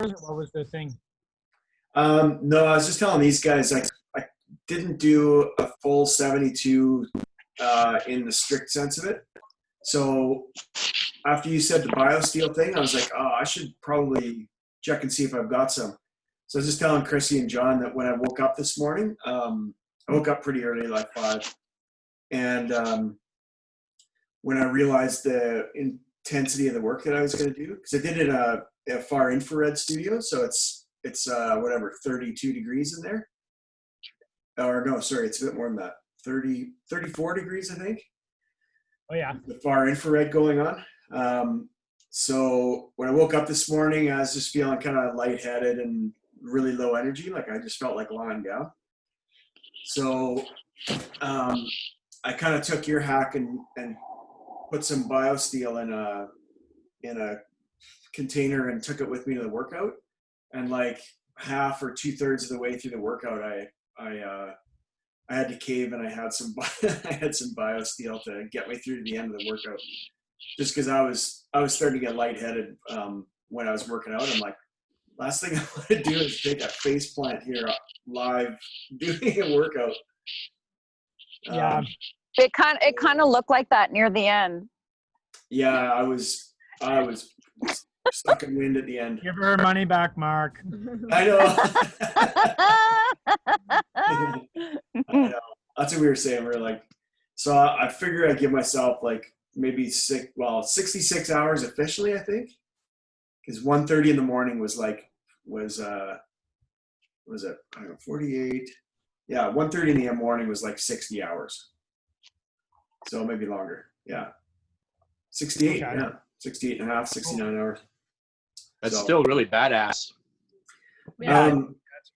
or what was the thing? No, I was just telling these guys I didn't do a full 72 in the strict sense of it. So after you said the BioSteel thing, I was like, oh, I should probably check and see if I've got some. So I was just telling Chrissy and John that when I woke up this morning, I woke up pretty early, like 5. And when I realized the intensity of the work that I was going to do, because I did it in a far infrared studio, so it's whatever, 32 degrees in there. Or no, sorry, it's a bit more than that. 34 degrees, I think. Oh yeah. The far infrared going on. So when I woke up this morning, I was just feeling kind of lightheaded and really low energy. Like I just felt like lying down. So I kind of took your hack and put some BioSteel in a container and took it with me to the workout. And like half or 2/3 of the way through the workout, I had to cave and I had some BioSteel to get me through to the end of the workout. Just because I was starting to get lightheaded when I was working out. I'm like, last thing I want to do is take a face plant here live doing a workout. Yeah. It kind of looked like that near the end. Yeah, I was stuck in wind at the end. Give her money back, Mark. I know. I know. That's what we were saying. We were like, so I figured I'd give myself like maybe 66 hours officially, I think. Because 1:30 in the morning was it, I don't know, 48. Yeah, 1:30 in the morning was like 60 hours. So maybe longer. Yeah. 68, Okay. yeah. 68 and a half, 69 hours. That's still really badass. Yeah.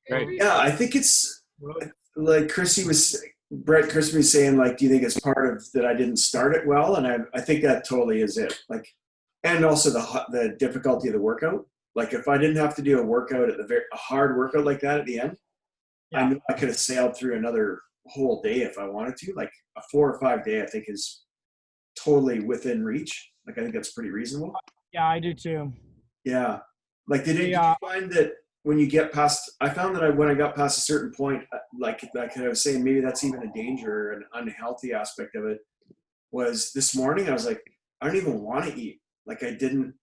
Great. Yeah, I think it's like Chrissy was saying, like, do you think it's part of that I didn't start it well? And I think that totally is it. Like, and also the difficulty of the workout. Like if I didn't have to do a workout a hard workout like that at the end, I knew I could have sailed through another whole day if I wanted to. Like a 4 or 5 day, I think is totally within reach. Like I think that's pretty reasonable. Yeah, I do too. Yeah. Like did you find that when you get past, I found that when I got past a certain point, like I was saying, maybe that's even a danger or an unhealthy aspect of it, was this morning I was like, I don't even want to eat. Like I didn't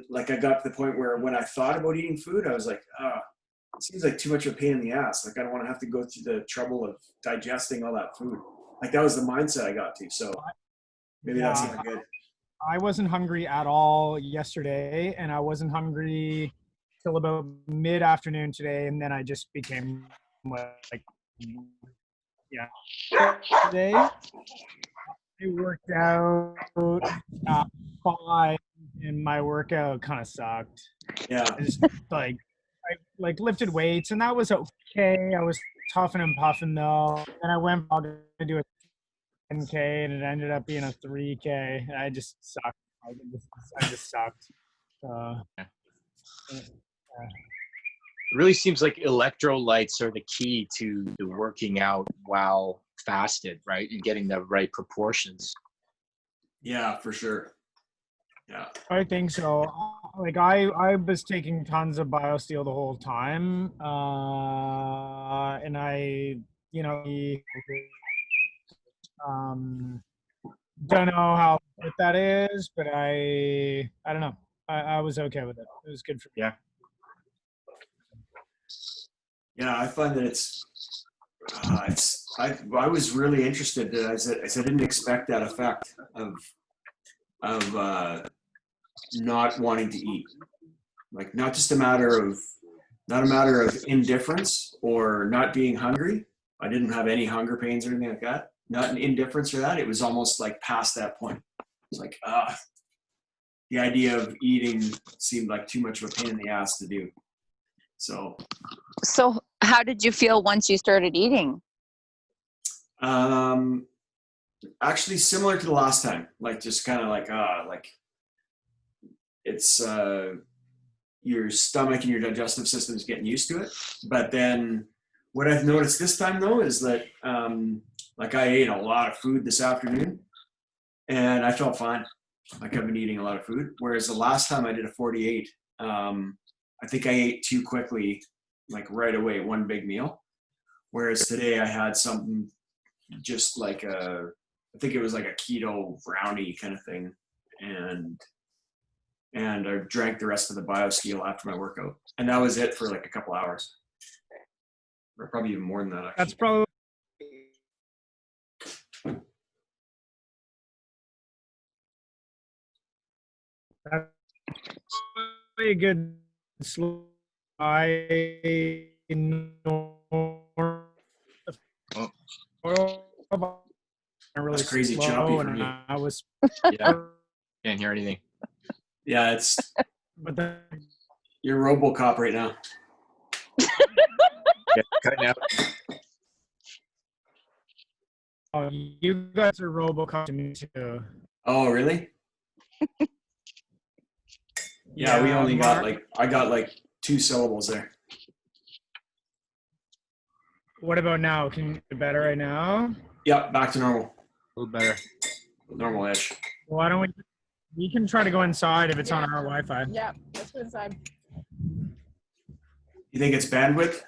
like I got to the point where when I thought about eating food, I was like, it seems like too much of a pain in the ass. Like I don't want to have to go through the trouble of digesting all that food. Like that was the mindset I got to. So maybe that's even good. I wasn't hungry at all yesterday, and I wasn't hungry till about mid-afternoon today, and then I just became today I worked out 5, and my workout kind of sucked. Yeah. I just I lifted weights, and that was okay. I was huffing and puffing though, and I went to do a 10K, and it ended up being a 3K. And I just sucked. I just sucked. It really seems like electrolytes are the key to the working out while fasted, right? And getting the right proportions. Yeah, for sure. Yeah. I think so. Like I was taking tons of BioSteel the whole time. And I, don't know how good that is, but I don't know. I was okay with it. It was good for me. Yeah. Yeah, I find that I was really interested that I didn't expect that effect of not wanting to eat. Like not a matter of indifference or not being hungry. I didn't have any hunger pains or anything like that. Not an indifference or that. It was almost like past that point. It's like, the idea of eating seemed like too much of a pain in the ass to do. So how did you feel once you started eating? Actually similar to the last time, like just kind of like it's your stomach and your digestive system is getting used to it. But then what I've noticed this time though is that like I ate a lot of food this afternoon and I felt fine. Like I've been eating a lot of food. Whereas the last time I did a 48, I think I ate too quickly, like right away, one big meal. Whereas today I had something just like I think it was like a keto brownie kind of thing. And I drank the rest of the BioSteel after my workout. And that was it for like a couple hours. Or probably even more than that, actually. That's probably a good slow. I know really That's crazy slow, choppy for and me. I was Yeah, can't hear anything. Yeah, it's but then you're RoboCop right now. Yeah, cutting out. oh, you guys are RoboCop to me too. Oh, really? Yeah, we only got I got like 2 syllables there. What about now? Can you do it better right now? Yep, back to normal. A little better. Normal-ish. Why don't we can try to go inside if it's on our Wi-Fi. Yeah, let's go inside. You think it's bandwidth?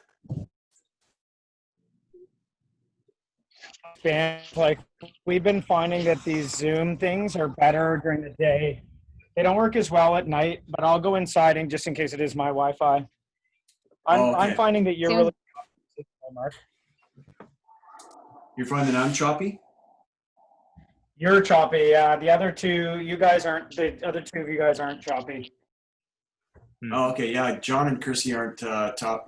Like we've been finding that these Zoom things are better during the day. They don't work as well at night, but I'll go inside and just in case it is my Wi-Fi. I'm finding that you're really Mark. You're finding I'm choppy? You're choppy. Yeah, the other two, you guys aren't. The other two of you guys aren't choppy. Oh, okay. Yeah, John and Chrissy aren't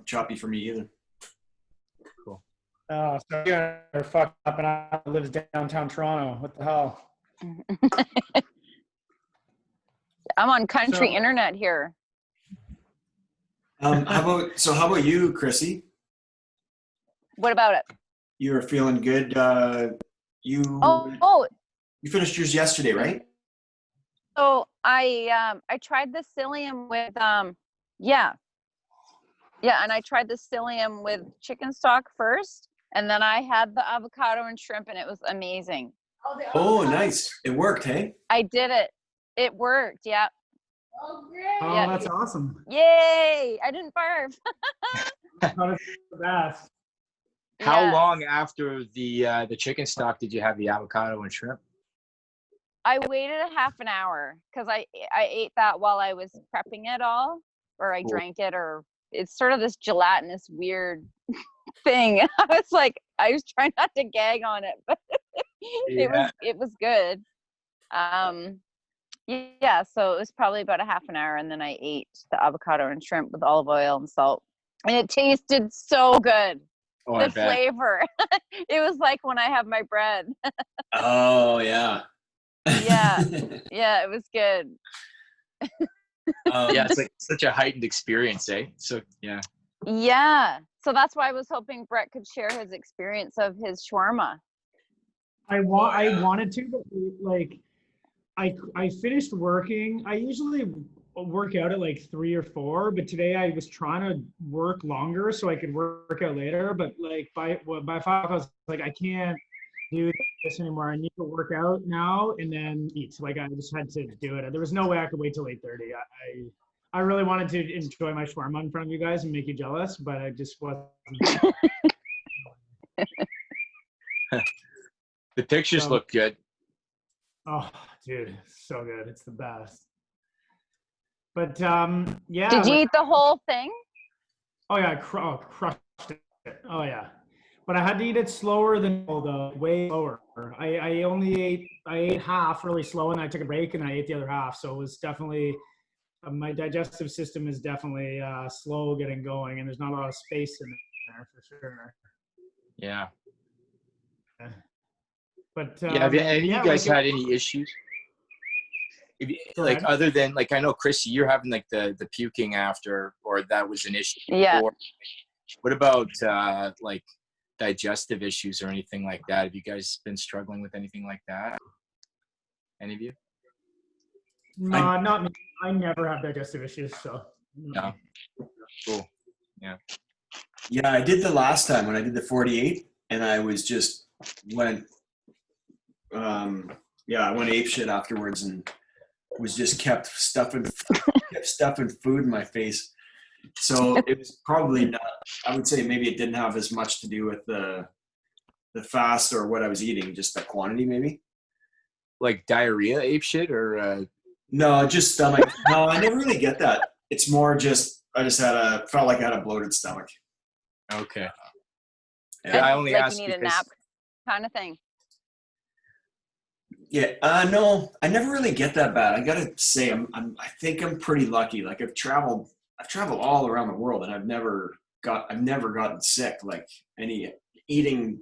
choppy for me either. Cool. So you're fucked up, and I live downtown Toronto. What the hell? I'm on country internet here. How about you, Chrissy? What about it? You were feeling good. You finished yours yesterday, right? So I tried the psyllium with and I tried the psyllium with chicken stock first, and then I had the avocado and shrimp, and it was amazing. Oh, nice. It worked, hey? I did it. It worked. Yeah. Oh, great. Oh, Yeah. that's awesome. Yay! I didn't barf. That is the best. How Yeah. long after the chicken stock did you have the avocado and shrimp? I waited a half an hour because I ate that while I was prepping it all, or I Cool. drank it, or it's sort of this gelatinous weird thing. I was trying not to gag on it, but it was good. Yeah, so it was probably about a half an hour, and then I ate the avocado and shrimp with olive oil and salt, and it tasted so good. Oh, The I bet. flavor. It was like when I have my bread. Oh, yeah. Yeah. Yeah, it was good. Yeah, it's like such a heightened experience, eh? So yeah. Yeah. So that's why I was hoping Brett could share his experience of his shawarma. I wanted to, but like, I finished working. I usually work out at like 3 or 4, but today I was trying to work longer so I could work out later. But like by 5, I was like, I can't do this anymore. I need to work out now and then eat. Like I just had to do it. There was no way I could wait till 8:30. I really wanted to enjoy my shawarma in front of you guys and make you jealous, but I just wasn't. The pictures look good. Oh, dude, so good. It's the best. But yeah. Did you eat the whole thing? Oh yeah, I crushed it. Oh yeah. But I had to eat it slower than though, way slower. I ate half really slow, and I took a break and I ate the other half. So it was definitely my digestive system is definitely slow getting going, and there's not a lot of space in there for sure. Yeah. But Yeah. Have any of you guys had any issues? Like other than like I know Chrissy, you're having like the puking after, or that was an issue. Yeah. Or what about like digestive issues or anything like that? Have you guys been struggling with anything like that? Any of you? No, not me. I never have digestive issues, so. No. Cool. Yeah. Yeah, I did the last time when I did the 48, and I was just went ape shit afterwards, and was just kept stuffing food in my face. So it was probably not, I would say maybe it didn't have as much to do with the fast or what I was eating, just the quantity maybe. Like diarrhea ape shit or No, just stomach. No, I never really get that. It's more just, felt like I had a bloated stomach. okay. Yeah. I only like asked you need a because nap kind of thing. Yeah, no, I never really get that bad. I gotta say, I think I'm pretty lucky. Like I've traveled all around the world, and I've never gotten sick. Like any eating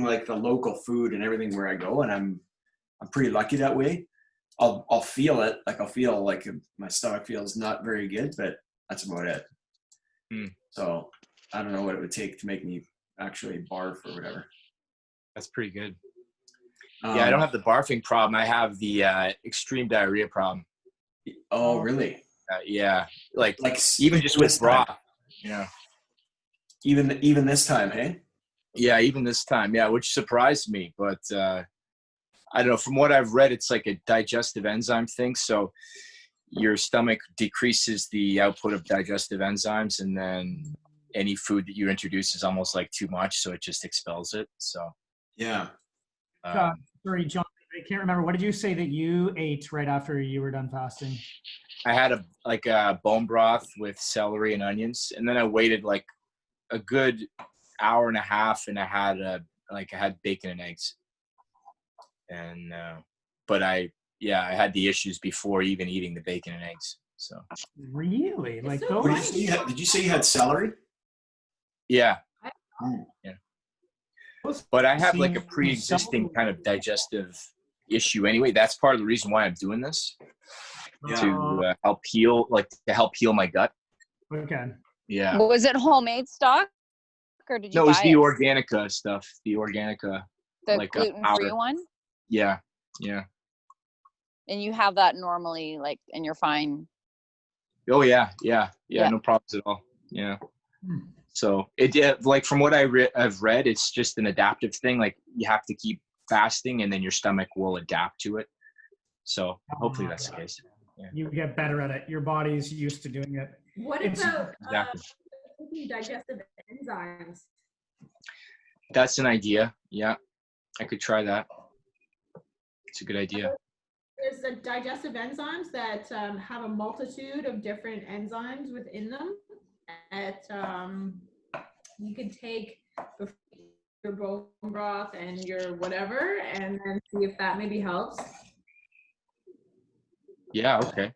like the local food and everything where I go, and I'm pretty lucky that way. I'll feel it, like I'll feel like my stomach feels not very good, but that's about it. So I don't know what it would take to make me actually barf or whatever. that's pretty good. Yeah, I don't have the barfing problem. I have the extreme diarrhea problem. Oh, really? Yeah, like even just with this broth. time. Yeah. Even this time, hey? Yeah, even this time. Yeah, which surprised me, but I don't know. From what I've read, it's like a digestive enzyme thing. So your stomach decreases the output of digestive enzymes, and then any food that you introduce is almost like too much, so it just expels it. So yeah. Sorry, John, I can't remember. What did you say that you ate right after you were done fasting? I had a bone broth with celery and onions, and then I waited like a good hour and a half, and I had bacon and eggs. And but I had the issues before even eating the bacon and eggs. So really, like so those? Did you say you had celery? yeah, Mm. yeah. But I have like a pre-existing kind of digestive issue anyway. That's part of the reason why I'm doing this, to help heal my gut. Okay. Yeah. Was it homemade stock, or did you No, it was buy the it? Organica stuff. The Organica, The like gluten-free powder. one? Yeah, yeah. And you have that normally, like, and you're fine. Oh yeah. No problems at all. Yeah. So like from what I've read, it's just an adaptive thing. Like you have to keep fasting, and then your stomach will adapt to it. So hopefully that's the case. Yeah. You get better at it. Your body's used to doing it. What about taking digestive enzymes? That's an idea. Yeah, I could try that. It's a good idea. There's the digestive enzymes that have a multitude of different enzymes within them. You could take your bone broth and your whatever, and then see if that maybe helps. Yeah. Okay.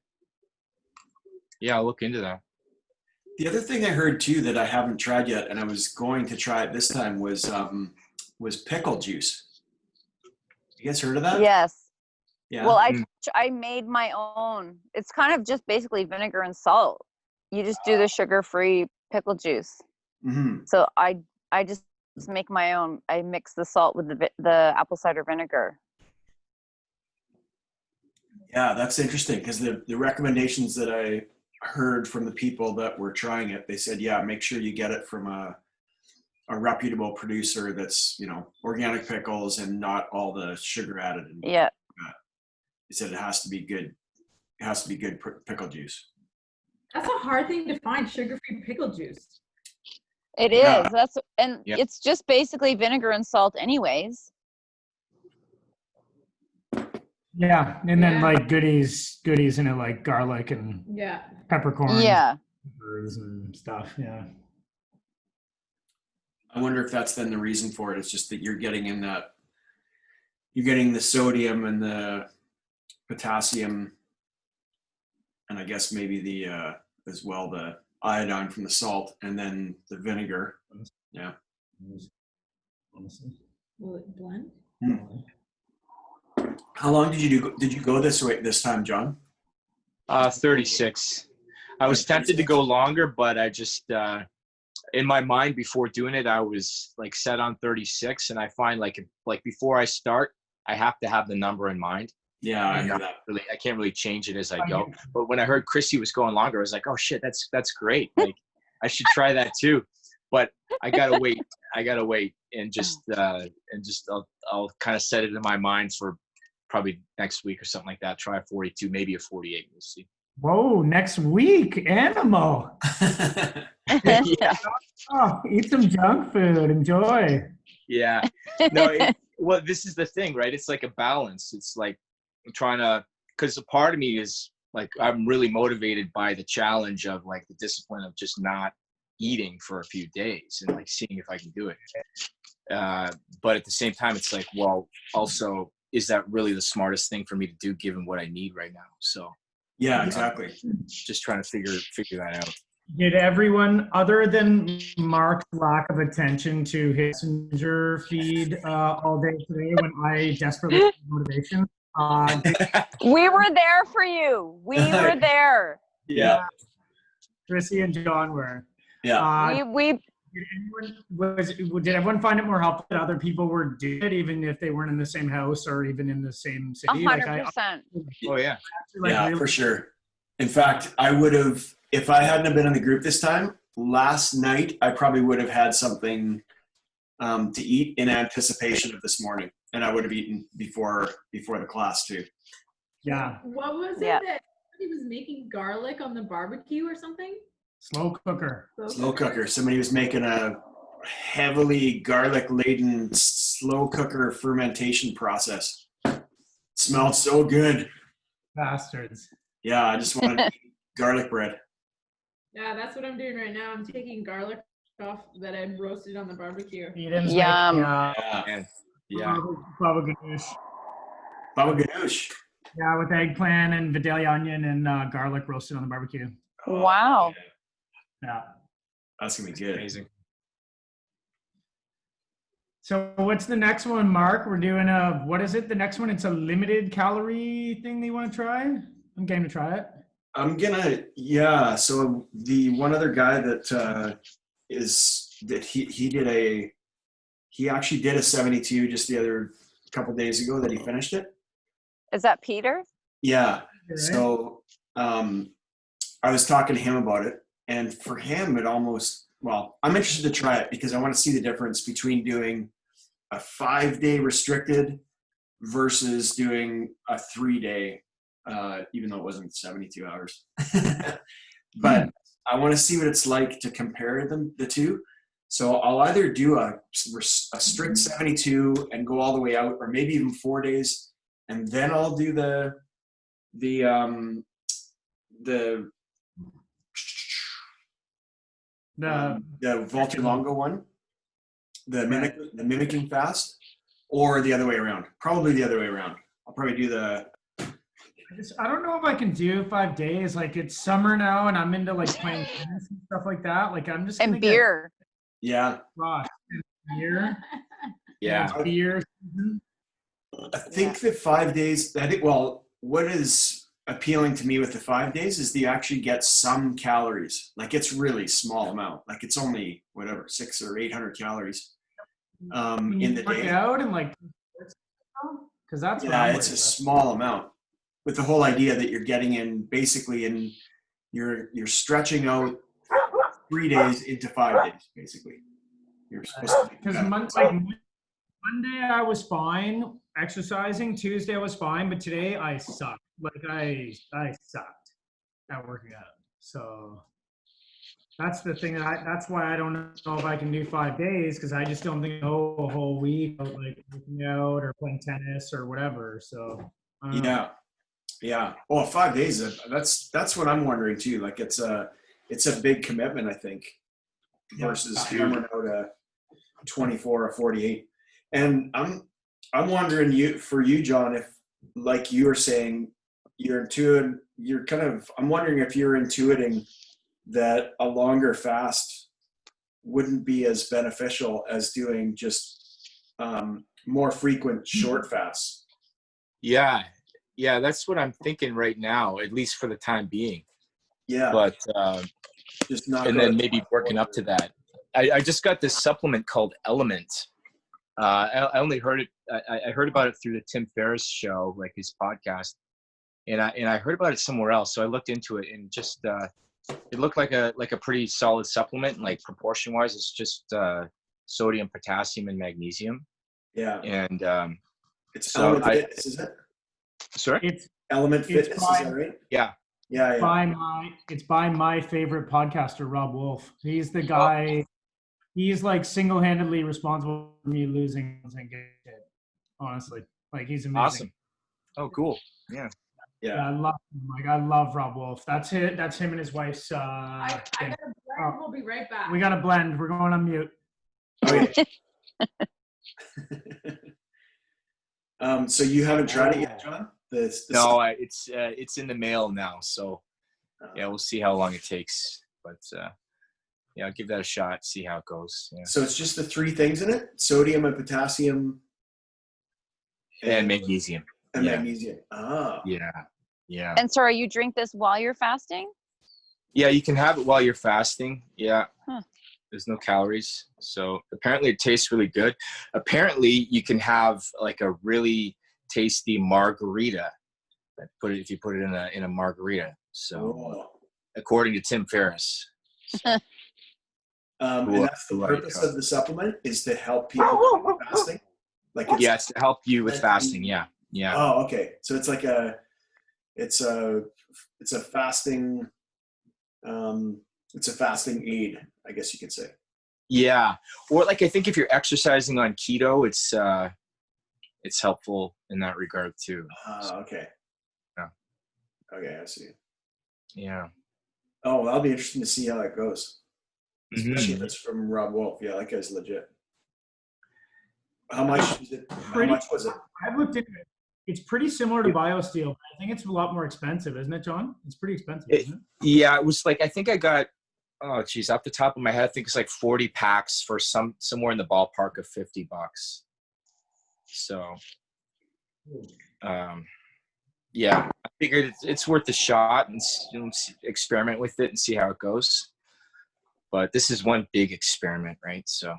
Yeah, I'll look into that. The other thing I heard too that I haven't tried yet, and I was going to try it this time, was pickle juice. You guys heard of that? Yes. Yeah. Well, I made my own. It's kind of just basically vinegar and salt. You just do the sugar-free pickle juice. Mm-hmm. So I just make my own. I mix the salt with the apple cider vinegar. Yeah, that's interesting, because the recommendations that I heard from the people that were trying it, they said, yeah, make sure you get it from a reputable producer that's, organic pickles and not all the sugar added. Yeah. They said it has to be good. It has to be good pickle juice. That's a hard thing to find, sugar-free pickle juice. It is. It's just basically vinegar and salt anyways. Yeah, and then like goodies in it, like garlic and peppercorns, peppers and stuff. Yeah. I wonder if that's then the reason for it. It's just that you're getting the sodium and the potassium, and I guess maybe the as well the iodine from the salt, and then the vinegar. Yeah. Will it blend? How long did you go this time, John? 36. I was tempted to go longer, but I just in my mind before doing it, I was like set on 36, and I find like before I start, I have to have the number in mind. Yeah, I hear that. I can't really change it as I go. But when I heard Chrissy was going longer, I was like, oh shit, that's great. Like I should try that too. But I gotta wait. And just I'll kind of set it in my mind for probably next week or something like that. Try a 42, maybe a 48. We'll see. Whoa, next week, animal. Yeah. Oh, eat some junk food. Enjoy. Yeah. No, well, this is the thing, right? It's like a balance. It's like I'm trying to, because a part of me is like, I'm really motivated by the challenge of like the discipline of just not eating for a few days and like seeing if I can do it. But at the same time, it's like, well, also, is that really the smartest thing for me to do given what I need right now? So Yeah, exactly. just trying to figure that out. Did everyone, other than Mark's lack of attention to his messenger feed all day today when I desperately need motivation, did We were there for you. We were there. Yeah. Chrissy and John were? Yeah. We Did everyone find it more helpful that other people were doing it, even if they weren't in the same house or even in the same city? 100%. Oh yeah. Yeah, for sure. In fact, I would have, if I hadn't have been in the group this time, last night, I probably would have had something to eat in anticipation of this morning. And I would have eaten before the class too. Yeah, What was it Yeah. that he was making garlic on the barbecue or something? slow cooker. Slow cooker. Somebody was making a heavily garlic laden slow cooker fermentation process. Smelled so good. Bastards. Yeah, I just wanted to eat garlic bread. Yeah, that's what I'm doing right now. I'm taking garlic off that I roasted on the barbecue. Eden's Yum. making, Yeah. And yeah. baba ganoush. Baba ganoush. Yeah, with eggplant and Vidalia onion and garlic roasted on the barbecue. Wow. Yeah. That's going to be good. Amazing. So what's the next one, Mark? We're doing what is it? The next one, it's a limited calorie thing that you want to try? I'm game to try it. I'm gonna, yeah. So the one other guy that he actually did a 72 just the other couple days ago that he finished it. Is that Peter? Yeah. Right. So I was talking to him about it, and for him, I'm interested to try it because I want to see the difference between doing a 5-day restricted versus doing a 3-day. Even though it wasn't 72 hours. But I want to see what it's like to compare the two. So I'll either do a strict 72 and go all the way out, or maybe even 4 days, and then I'll do the Volta Longo one, the mimicking fast, or the other way around. Probably the other way around. I'll probably do the. I don't know if I can do 5 days. Like it's summer now, and I'm into like playing tennis and stuff like that. Like I'm just And beer. Yeah. Beer. Yeah. Beer. I think the 5 days. What is appealing to me with the 5 days is that you actually get some calories. Like it's really small amount. Like it's only 600 or 800 calories in the day. Out and like, because that's it's a small amount. With the whole idea that you're getting in basically you're stretching out 3 days into 5 days, basically. You're supposed to because Monday I was fine exercising. Tuesday I was fine, but today I sucked. Like I sucked at working out. So that's the thing. That's why I don't know if I can do 5 days, because I just don't think a whole week of like working out or playing tennis or whatever. So I don't know. Yeah. Well, 5 days. That's what I'm wondering too. Like it's a big commitment, I think, versus hammering out a 24 or 48. And I'm wondering for you, John, if like you were saying, I'm wondering if you're intuiting that a longer fast wouldn't be as beneficial as doing just more frequent short fasts. Yeah, that's what I'm thinking right now, at least for the time being. Yeah. But just not. And then maybe working up to that. I just got this supplement called Element. I only heard it. I heard about it through the Tim Ferriss show, like his podcast, and I heard about it somewhere else. So I looked into it, and just it looked like a pretty solid supplement, like proportion wise. It's just sodium, potassium, and magnesium. Yeah. And it's Element Fitness, is it? Sorry? Element Fitness, is that right? Yeah. Yeah, yeah. It's by my favorite podcaster, Rob Wolf. He's the guy. He's like single-handedly responsible for me losing and getting it. Honestly, like he's amazing. Awesome. Oh, cool. Yeah. Yeah, I love him. Like I love Rob Wolf. That's it. That's him and his wife's. I thing. gotta blend. We'll be right back. We got to blend. We're going on mute. Okay. So you haven't tried it yet, John? No, it's in the mail now. So yeah, we'll see how long it takes. But yeah, I'll give that a shot. See how it goes. Yeah. So it's just the 3 things in it: sodium and potassium And magnesium. and Yeah. magnesium. Ah. Yeah. And so, are you drink this while you're fasting? Yeah, you can have it while you're fasting. Yeah. Huh. There's no calories. So apparently it tastes really good. Apparently you can have like a really tasty margarita. If you put it in a margarita. So according to Tim Ferriss. And that's the purpose of the supplement, is to help people with fasting. Like it's to help you with fasting. Yeah. Oh, okay. So it's like it's a fasting aid, I guess you could say. Yeah. Or like, I think if you're exercising on keto, it's helpful in that regard too. Okay. Yeah. Okay, I see. Yeah. Oh, that'll be interesting to see how that goes. Especially if it's from Rob Wolf. Yeah, that guy's legit. How much is it? How much was it? I've looked into it. It's pretty similar to BioSteel, but I think it's a lot more expensive, isn't it, John? It's pretty expensive, isn't it? Yeah, it was like, I think I got, off the top of my head, I think it's like 40 packs for somewhere in the ballpark of $50. So, yeah, I figured it's worth a shot and experiment with it and see how it goes. But this is one big experiment, right? So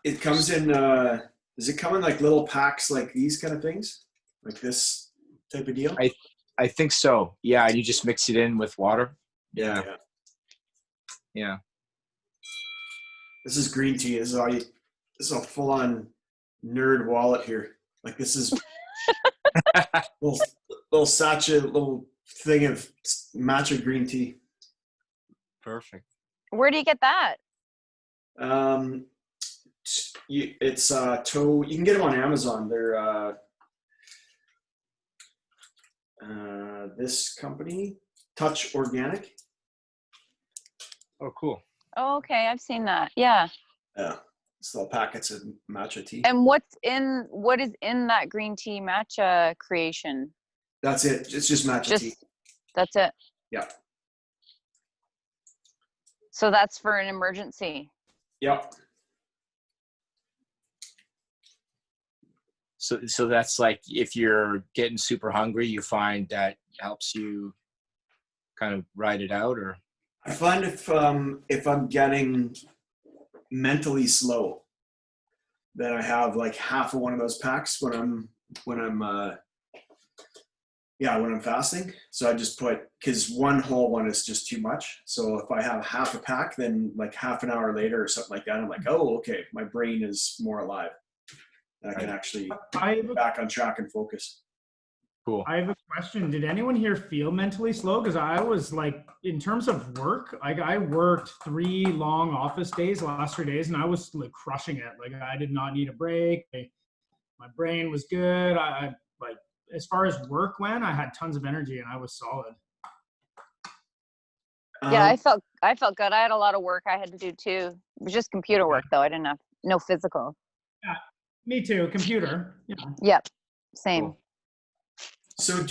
It comes in, does it come in like little packs like these kind of things? Like this type of deal? I think so. Yeah, you just mix it in with water. Yeah. This is green tea. This is a full-on nerd wallet here. Like this is little sachet, little thing of matcha green tea. Perfect. Where do you get that? It's Toe. You can get them on Amazon. They're this company, Touch Organic. Oh, cool. Oh, okay, I've seen that. Yeah. Yeah, it's little packets of matcha tea. And what is in that green tea matcha creation? That's it. It's just matcha tea. That's it. Yeah. So that's for an emergency. Yep. So that's like, if you're getting super hungry, you find that helps you kind of ride it out, or? I find if I'm getting mentally slow, then I have like half of one of those packs when I'm fasting. So I just put, because one whole one is just too much. So if I have half a pack, then like half an hour later or something like that, I'm like, oh, okay, my brain is more alive. And I can actually get back on track and focus. Cool. I have a question. Did anyone here feel mentally slow? Because I was like, in terms of work, I worked 3 long office days, last 3 days, and I was like crushing it. Like I did not need a break. My brain was good. I like, as far as work went, I had tons of energy and I was solid. Yeah, I felt good. I had a lot of work I had to do too. It was just computer work though. I didn't have no physical. Yeah, me too. Computer. Yeah. Yep. Same. Cool. So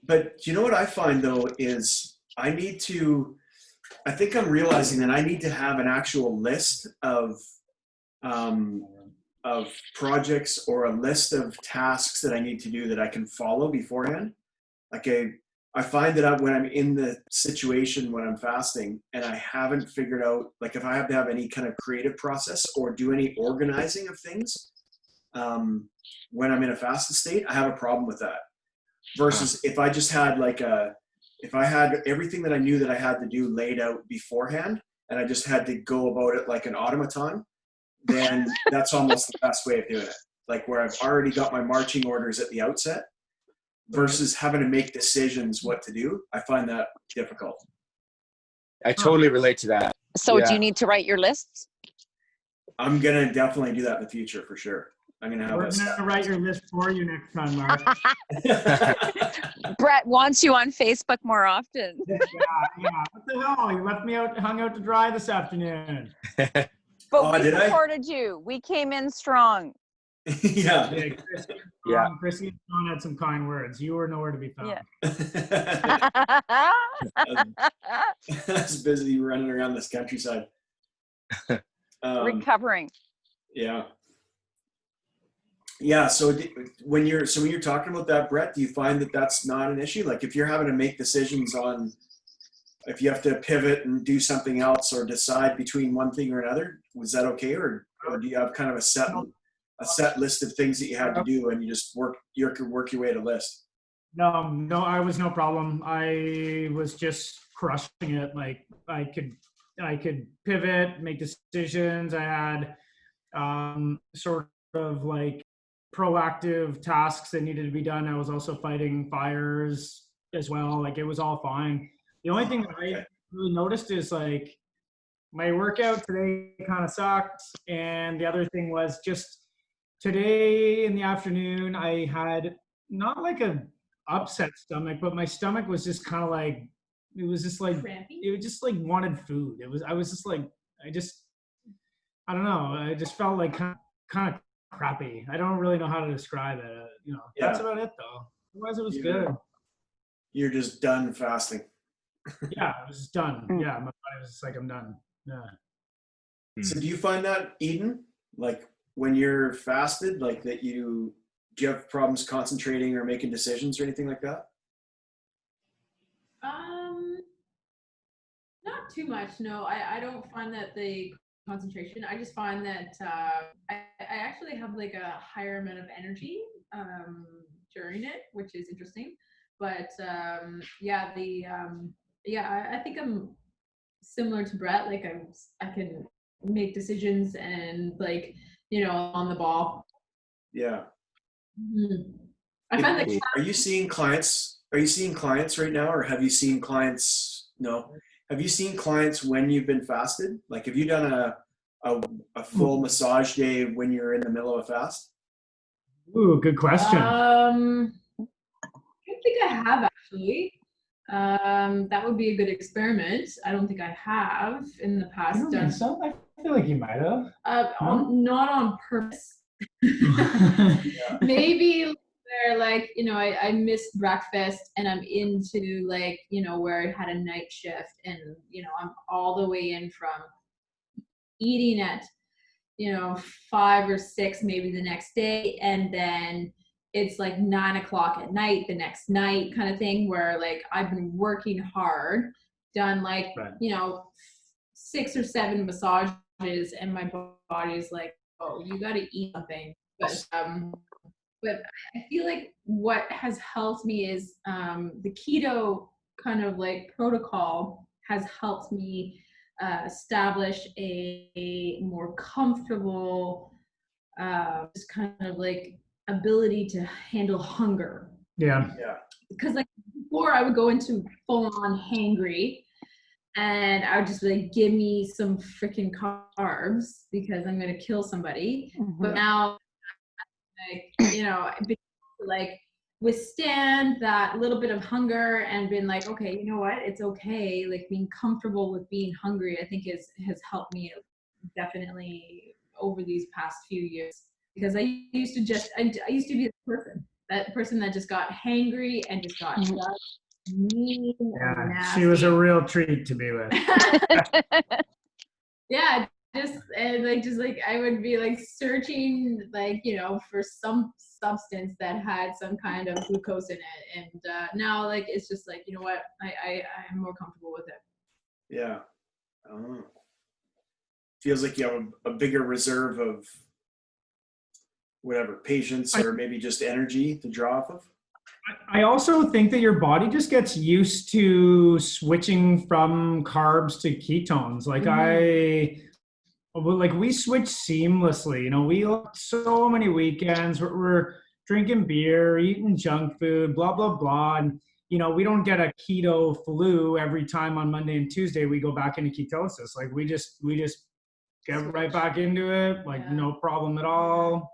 but you know what I find though is I think I'm realizing that I need to have an actual list of projects or a list of tasks that I need to do that I can follow beforehand. Like I find that when I'm in the situation when I'm fasting and I haven't figured out, like if I have to have any kind of creative process or do any organizing of things when I'm in a fasted state, I have a problem with that. Versus if I just had if I had everything that I knew that I had to do laid out beforehand and I just had to go about it like an automaton, then that's almost the best way of doing it. Like where I've already got my marching orders at the outset, versus having to make decisions what to do. I find that difficult. I totally relate to that. So Yeah. do you need to write your lists? I'm going to definitely do that in the future for sure. I'm going to have We're going to write your list for you next time, Mark. Brett wants you on Facebook more often. Yeah. What the hell? You left me hung out to dry this afternoon. But Oh, we did I? supported you. We came in strong. Yeah. Chrissy and John had some kind words. You were nowhere to be found. Yeah. I was busy running around this countryside. Recovering. Yeah. Yeah. So when you're talking about that, Brett, do you find that that's not an issue? Like if you're having to make decisions on if you have to pivot and do something else or decide between one thing or another, was that okay? Or do you have kind of a set list of things that you had to do and you just work your way to list? No, I was no problem. I was just crushing it. Like I could pivot, make decisions. I had sort of like proactive tasks that needed to be done. I was also fighting fires as well. Like it was all fine. The only thing that I really noticed is like my workout today kind of sucked. And the other thing was just today in the afternoon, I had not like a upset stomach, but my stomach was just kind of like, it was just like, Crampy? it was just like wanted food. I was just like, I don't know. I just felt like kind of crappy. I don't really know how to describe it. That's about it though. Otherwise it was good. You're just done fasting. Yeah, I was just done. Yeah, my body was just like, I'm done. Yeah. So do you find that, Eden, like when you're fasted, like that do you have problems concentrating or making decisions or anything like that? Not too much. No, I don't find that the concentration. I just find that I actually have like a higher amount of energy during it, which is interesting. But I think I'm similar to Brett. Like I can make decisions and like on the ball. Yeah. Mm-hmm. I find that. Are you seeing clients right now, or have you seen clients? No. Have you seen clients when you've been fasted? Like, have you done a full massage day when you're in the middle of a fast? Ooh, good question. I don't think I have actually. That would be a good experiment. I don't think I have in the past. I don't think so. I feel like you might have. Not on purpose. Maybe where like I missed breakfast and I'm into like where I had a night shift and I'm all the way in from eating at 5 or 6 maybe the next day, and then it's like 9 o'clock at night the next night kind of thing, where like I've been working hard, done like 6 or 7 massages, and my body's like, oh, you got to eat something. But I feel like what has helped me is the keto kind of like protocol has helped me establish a more comfortable just kind of like ability to handle hunger. Yeah. Because like before I would go into full on hangry and I would just be like, give me some freaking carbs because I'm going to kill somebody. Mm-hmm. But now I've been like withstand that little bit of hunger and been like, okay, you know what? It's okay. Like being comfortable with being hungry, I think has helped me definitely over these past few years, because I used to be that person that just got hangry and just got mean. Yeah, she was a real treat to be with. Yeah. I would be like searching for some substance that had some kind of glucose in it, and now like it's just like, you know what, I'm more comfortable with it. Yeah. Feels like you have a bigger reserve of whatever, patience or maybe just energy to draw off of. I also think that your body just gets used to switching from carbs to ketones. Like we switch seamlessly. We so many weekends we're drinking beer, eating junk food, blah, blah, blah. And, you know, we don't get a keto flu every time on Monday and Tuesday we go back into ketosis. Like we just get right back into it. Like no problem at all.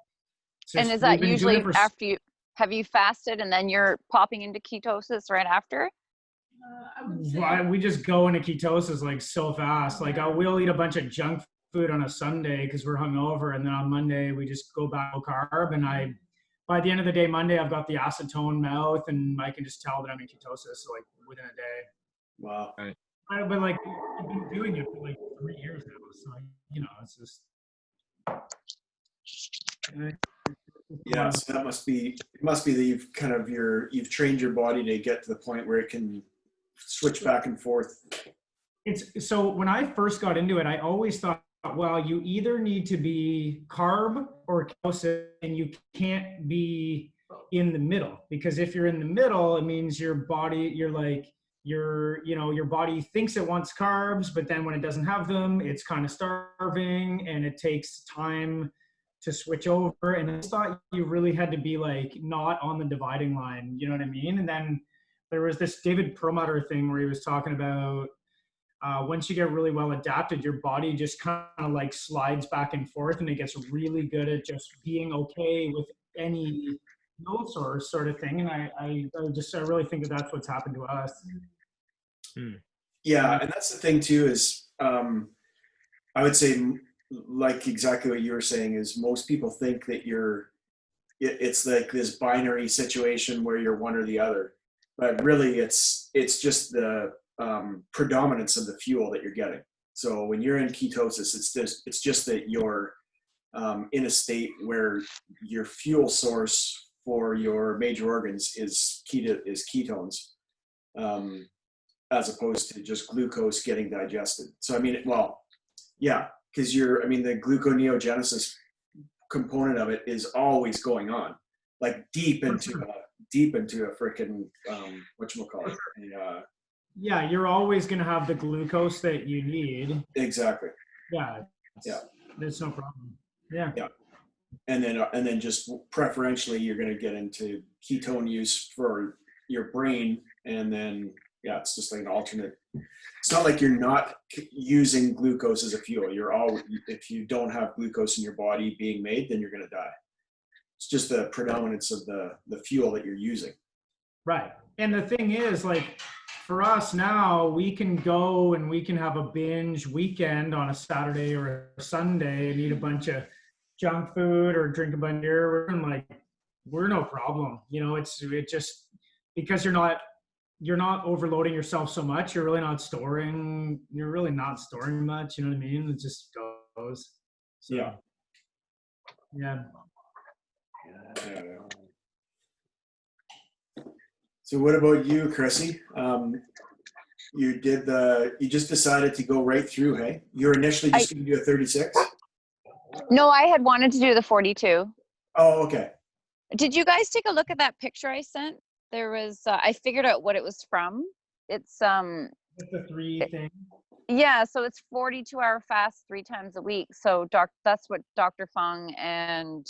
And is that usually after have you fasted and then you're popping into ketosis right after? We just go into ketosis like so fast. Like we'll eat a bunch of junk food on a Sunday because we're hungover, and then on Monday we just go back low carb. And by the end of the day, Monday, I've got the acetone mouth, and I can just tell that I'm in ketosis like within a day. Wow. But like I've been doing it for like 3 years now, so you know it's just. Yeah, so it must be that you've trained your body to get to the point where it can switch back and forth. So when I first got into it, I always thought, well, you either need to be carb or ketosis, and you can't be in the middle, because if you're in the middle, it means your body thinks it wants carbs, but then when it doesn't have them, it's kind of starving, and it takes time to switch over. And I thought you really had to be like not on the dividing line, you know what I mean? And then there was this David Perlmutter thing where he was talking about once you get really well adapted, your body just kind of like slides back and forth, and it gets really good at just being okay with any fuel source sort of thing. And I really think that that's what's happened to us. Yeah, and that's the thing too is I would say, like exactly what you were saying, is most people think that it's like this binary situation where you're one or the other, but really it's just the predominance of the fuel that you're getting. So when you're in ketosis, it's just that you're in a state where your fuel source for your major organs is ketones, as opposed to just glucose getting digested. So I mean, well, yeah, because the gluconeogenesis component of it is always going on, like deep into a freaking whatchamacallit. Yeah, you're always going to have the glucose that you need. Exactly. Yeah. There's no problem. Yeah. And then just preferentially, you're going to get into ketone use for your brain, and then it's just like an alternate. It's not like you're not using glucose as a fuel. If you don't have glucose in your body being made, then you're going to die. It's just the predominance of the fuel that you're using. Right. And the thing is, like, for us now, we can go and we can have a binge weekend on a Saturday or a Sunday and eat a bunch of junk food or drink a bunch of beer. We're no problem. You know, it just because you're not overloading yourself so much. You're really not storing much. You know what I mean? It just goes. So, yeah. So what about you, Chrissy? You just decided to go right through, hey? You were initially just going to do a 36? No, I had wanted to do the 42. Oh, okay. Did you guys take a look at that picture I sent? There was, I figured out what it was from. It's the 3 thing. Yeah, so it's 42-hour fast 3 times a week. So that's what Dr. Fung and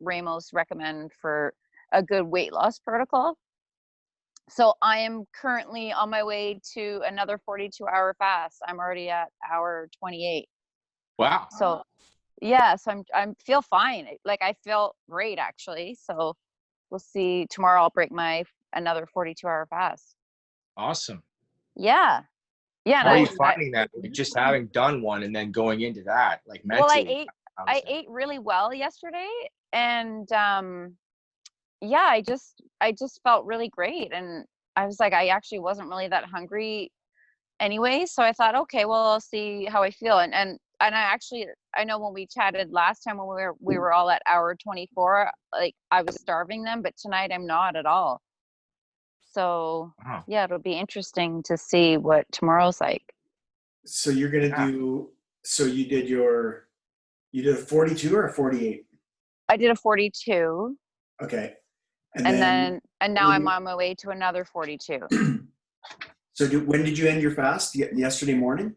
Ramos recommend for a good weight loss protocol. So I am currently on my way to another 42-hour fast. I'm already at hour 28. Wow. So yeah, so I'm feel fine. Like I feel great actually. So we'll see. Tomorrow I'll break another 42-hour fast. Awesome. Yeah. Yeah. How are you finding that? Just having done one and then going into that, like mentally. Well, I ate really well yesterday, and yeah, I just felt really great, and I was like, I actually wasn't really that hungry anyway, so I thought, okay, well, I'll see how I feel, and I know when we chatted last time when we were all at hour 24, like I was starving them, but tonight I'm not at all. So yeah, it'll be interesting to see what tomorrow's like. So you're gonna do. So you did a 42 or a 48? I did a 42. Okay. And now I'm on my way to another 42. So when did you end your fast? Yesterday morning?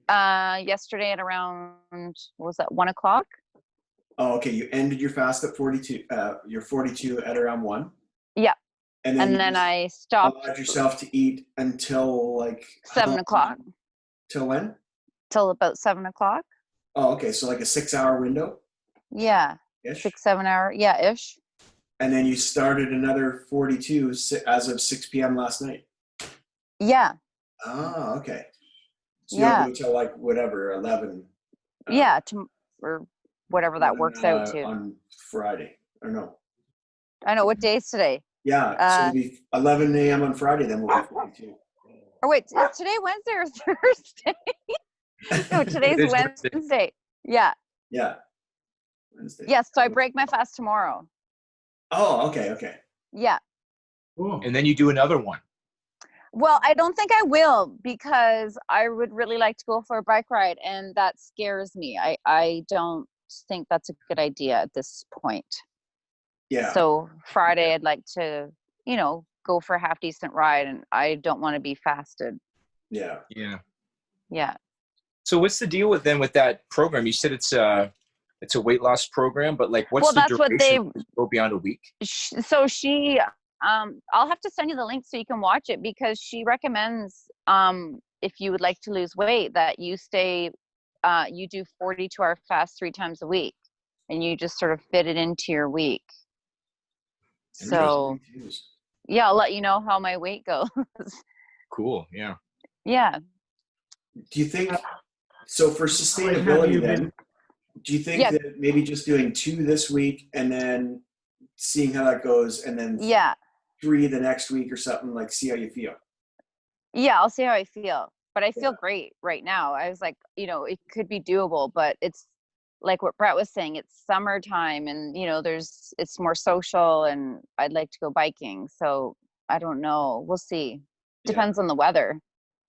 Yesterday at around, what was that, 1 o'clock? Oh, okay. You ended your fast at 42. You're 42 at around 1. Yeah. And And you then just I stopped allowed yourself to eat until like how 7 long? o'clock Till when? till about 7 o'clock. Oh, okay. So like a 6-hour window Yeah. ish. 6-7 hour. Yeah, ish. And then you started another 42 as of 6 p.m. last night. Yeah. Ah, okay. So you'll Yeah. go till like whatever 11. Yeah. Or whatever that 11, works out to. on Friday or no? I know what day is today. Yeah. So it'll be 11 a.m. on Friday. Then we'll be 42. Or wait, is today Wednesday or Thursday? No, today's It is Wednesday. Wednesday. Yeah. Yeah. Wednesday. Yeah. So I break my fast tomorrow. Oh, okay. Okay. Yeah. Cool. And then you do another one. Well, I don't think I will because I would really like to go for a bike ride, and that scares me. I don't think that's a good idea at this point. Yeah. So Friday, I'd like to, go for a half decent ride, and I don't want to be fasted. Yeah. Yeah. Yeah. So what's the deal with that program? You said it's a weight loss program, but like, what's Well, the that's what duration? Does it go beyond a week? So she, I'll have to send you the link so you can watch it because she recommends, if you would like to lose weight, that you you do 42-hour fast 3 times a week, and you just sort of fit it into your week. So yeah, I'll let you know how my weight goes. Cool. Yeah. Yeah. Do you think so for sustainability then? Do you think that maybe just doing 2 this week and then seeing how that goes, and then 3 the next week or something, like see how you feel? Yeah, I'll see how I feel. But I feel great right now. I was like, it could be doable, but it's like what Brett was saying, it's summertime and, it's more social and I'd like to go biking. So I don't know. We'll see. Depends on the weather.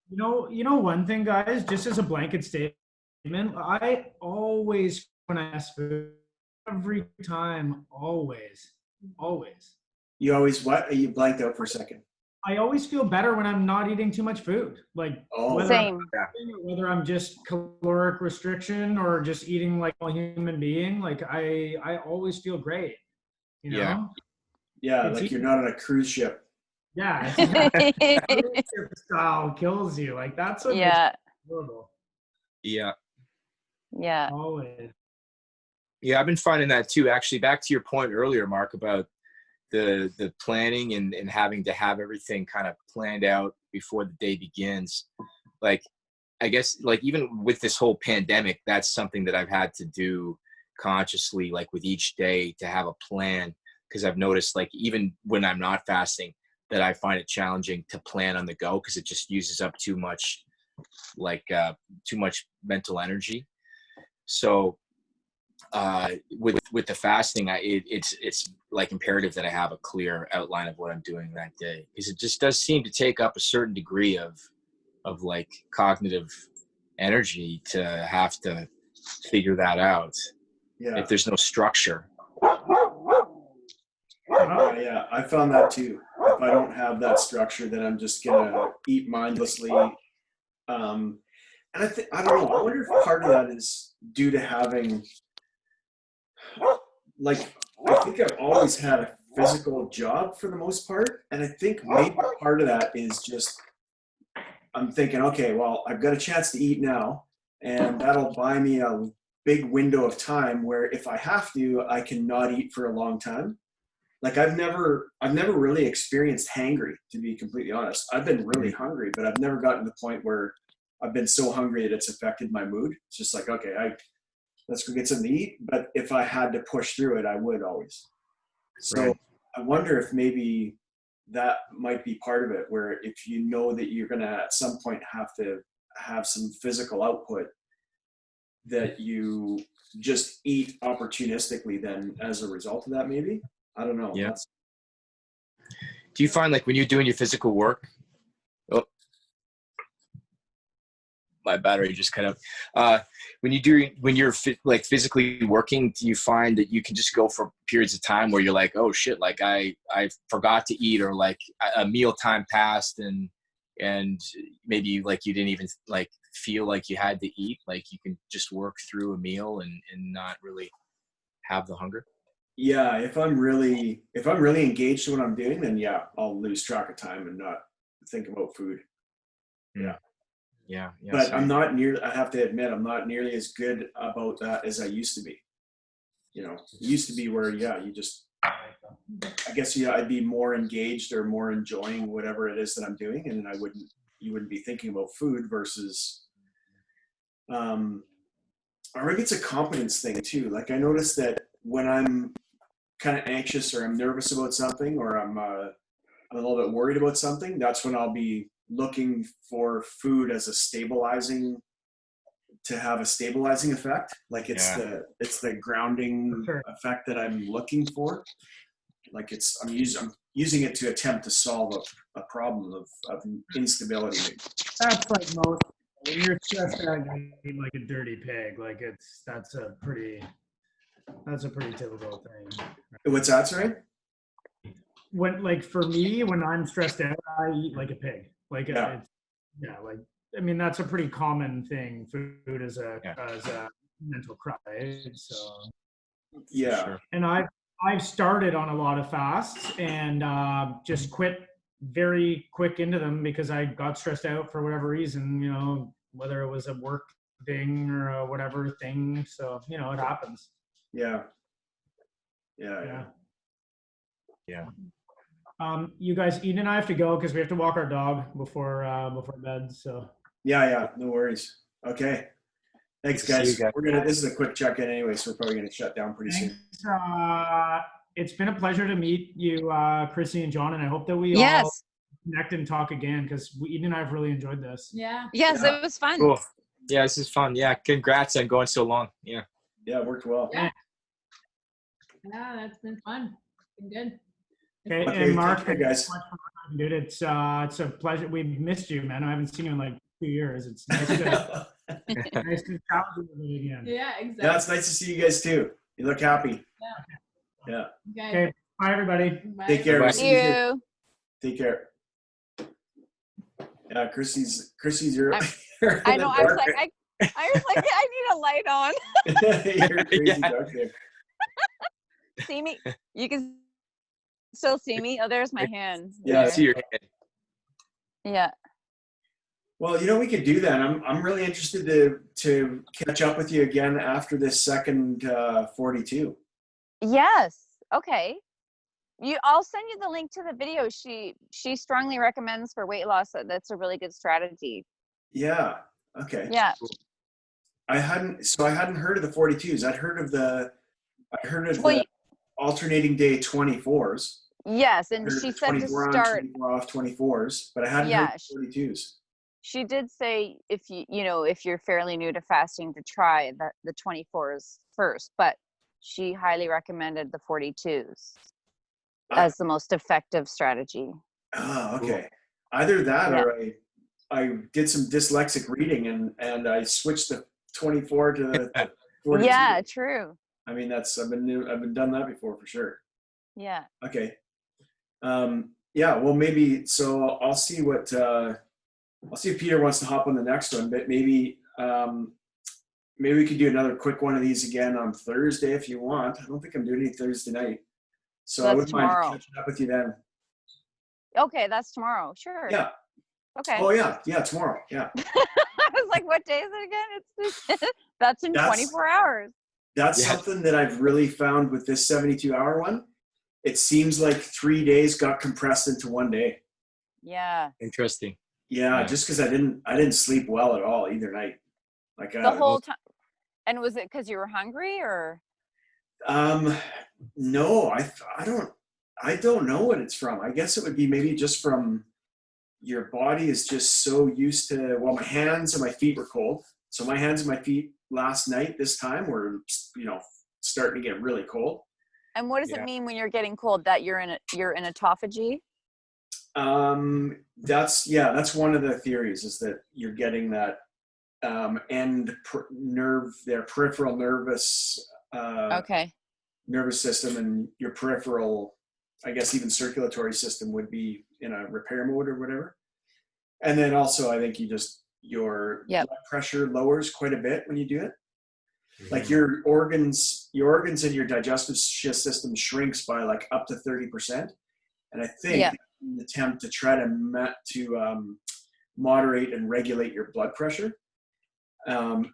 One thing, guys, just as a blanket statement, I always, when I ask food, every time, always. You always what? You blanked out for a second. I always feel better when I'm not eating too much food. Like Same. whether I'm just caloric restriction or just eating like a human being, like I always feel great. Yeah, like you're not on a cruise ship. Yeah. Cruise ship style kills you. Like that's what makes it horrible. Yeah. Yeah. Always. Yeah, I've been finding that too. Actually, back to your point earlier, Mark, about the planning and having to have everything kind of planned out before the day begins. Like, I guess, like even with this whole pandemic, that's something that I've had to do consciously, like with each day, to have a plan, because I've noticed, like, even when I'm not fasting, that I find it challenging to plan on the go because it just uses up too much mental energy. So with the fasting, it's like imperative that I have a clear outline of what I'm doing that day, because it just does seem to take up a certain degree of like cognitive energy to have to figure that out. Yeah. If there's no structure. Yeah, I found that too. If I don't have that structure, then I'm just gonna eat mindlessly. And I don't know. I wonder if part of that is due to having, like, I think I've always had a physical job for the most part, and I think maybe part of that is just I'm thinking, okay, well, I've got a chance to eat now, and that'll buy me a big window of time where if I have to, I can not eat for a long time. Like I've never really experienced hangry, to be completely honest. I've been really hungry, but I've never gotten to the point where I've been so hungry that it's affected my mood. It's just like, okay, let's go get something to eat. But if I had to push through it, I would always. So I wonder if maybe that might be part of it, where if you know that you're going to at some point have to have some physical output, that you just eat opportunistically then as a result of that, maybe. I don't know. Yeah. Do you find, like, when you're doing your physical work, my battery just cut out. When you're physically working, do you find that you can just go for periods of time where you're like, oh shit, like I forgot to eat, or like a meal time passed and maybe like you didn't even like feel like you had to eat, like you can just work through a meal and not really have the hunger? Yeah, if I'm really engaged in what I'm doing, then yeah, I'll lose track of time and not think about food. Yeah. Yeah. But Same. I have to admit, I'm not nearly as good about that as I used to be. It used to be where, yeah, I guess, yeah, I'd be more engaged or more enjoying whatever it is that I'm doing. And you wouldn't be thinking about food versus, or maybe it's a confidence thing too. Like I noticed that when I'm kind of anxious or I'm nervous about something, or I'm a little bit worried about something, that's when I'll be looking for food as to have a stabilizing effect. Like it's the grounding effect that I'm looking for. Like I'm using it to attempt to solve a problem of instability. That's like most, when you're stressed out, you eat like a dirty pig. Like that's a pretty typical thing. What's that, sorry? For me, when I'm stressed out, I eat like a pig. Like Yeah. like I mean that's a pretty common thing. Food as a mental crutch, right? So yeah. Sure. and I've started on a lot of fasts and just quit very quick into them because I got stressed out for whatever reason, whether it was a work thing or a whatever thing. So, it happens. Yeah. You guys, Eden and I have to go because we have to walk our dog before bed. So. Yeah. No worries. Okay. Thanks, guys. This is a quick check-in anyway, so we're probably gonna shut down pretty soon. It's been a pleasure to meet you, Chrissy and John, and I hope that we all connect and talk again because Eden and I have really enjoyed this. Yeah. Yes, it was fun. Cool. Yeah, this is fun. Yeah, congrats on going so long. Yeah. Yeah, it worked well. Yeah, that's been fun. Been good. Okay, and Mark, thank you, guys. Dude, it's a pleasure. We've missed you, man. I haven't seen you in like 2 years. It's nice to nice to chat with you again. Yeah, exactly. Yeah, it's nice to see you guys too. You look happy. Yeah. Okay. Bye, everybody. Bye. Take care. Bye. See you soon. Take care. Yeah, Chrissy's your. I know. I was like, I need a light on. You're crazy dark there. See me? You can still see me? Oh, there's my hand. Yeah, I see your head. Yeah. Well, we could do that. I'm really interested to catch up with you again after this second 42. Yes. Okay. I'll send you the link to the video. She strongly recommends for weight loss. That's a really good strategy. Yeah. Okay. Yeah. I hadn't heard of the 42s. I heard of the alternating day 24s. Yes, and she said to start 24 off 24s, but I hadn't heard of 42s. She did say if if you're fairly new to fasting to try the 24s first, but she highly recommended the 42s as the most effective strategy. Oh, okay. Either that or I did some dyslexic reading and I switched the 24 to the 42. Yeah, true. I mean, I've been done that before for sure. Yeah. Okay. Yeah, well maybe, so I'll see if Peter wants to hop on the next one, but maybe we could do another quick one of these again on Thursday if you want. I don't think I'm doing any Thursday night. So I wouldn't mind catching up with you then. Okay, that's tomorrow. Sure. Yeah. Okay. Oh yeah, tomorrow. Yeah. I was like, what day is it again? It's that's in 24 hours. That's something that I've really found with this 72-hour one. It seems like 3 days got compressed into 1 day. Yeah. Interesting. Yeah, just because I didn't sleep well at all either night. Like the whole time. And was it because you were hungry or? No, I don't know what it's from. I guess it would be maybe just from your body is just so used to. Well, my hands and my feet were cold, so my hands and my feet last night this time were starting to get really cold. And what does it mean when you're getting cold? That you're in autophagy? That's one of the theories, is that you're getting that peripheral nervous nervous system, and your peripheral, I guess even circulatory system would be in a repair mode or whatever. And then also I think your blood pressure lowers quite a bit when you do it. like your organs and your digestive system shrinks by like up to 30%. And I think Yeah. in an attempt to try to moderate and regulate your blood pressure.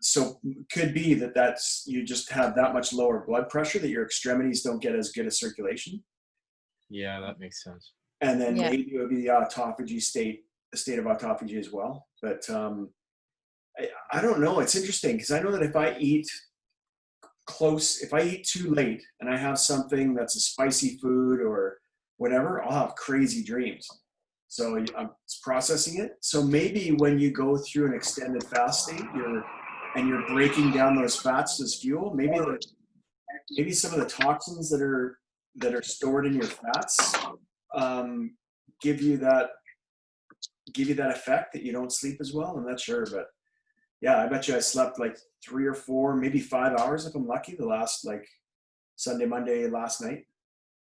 So could be that's you just have that much lower blood pressure that your extremities don't get as good a circulation. Yeah, that makes sense. And then Yeah. maybe it would be the state of autophagy as well. But I don't know. It's interesting because I know that if I eat too late and I have something that's a spicy food or whatever, I'll have crazy dreams. So I'm processing it. So maybe when you go through an extended fast state, you're breaking down those fats as fuel. Maybe some of the toxins that are stored in your fats give you that effect that you don't sleep as well. I'm not sure, but yeah, I bet you I slept like 3 or 4, maybe 5 hours if I'm lucky. The last like Sunday, Monday last night.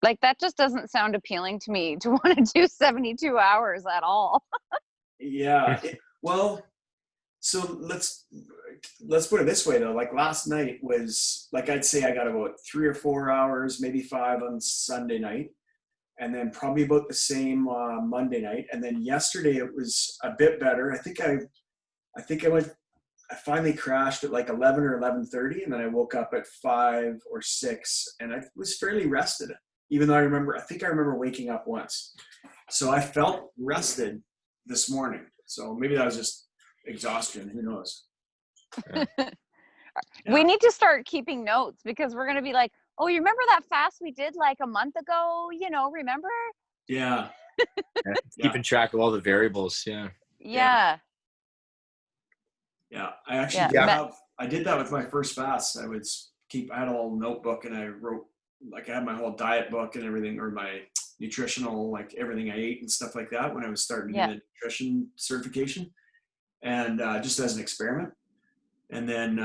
Like that just doesn't sound appealing to me to want to do 72 hours at all. Yeah. Well, so let's put it this way though. Like last night was like, I'd say I got about 3 or 4 hours, maybe 5 on Sunday night, and then probably about the same Monday night. And then yesterday it was a bit better. I think I finally crashed at like 11 or 11:30, and then I woke up at 5 or 6, and I was fairly rested. Even though I remember waking up once. So I felt rested this morning. So maybe that was just exhaustion. Who knows? Yeah. We need to start keeping notes because we're going to be like, oh, you remember that fast we did like a month ago? Remember? Yeah. Keeping track of all the variables. Yeah. Yeah. Yeah. I actually did that with my first fast. I had a little notebook and I wrote, like I had my whole diet book and everything, or my nutritional, like everything I ate and stuff like that when I was starting to get a nutrition certification, and just as an experiment. And then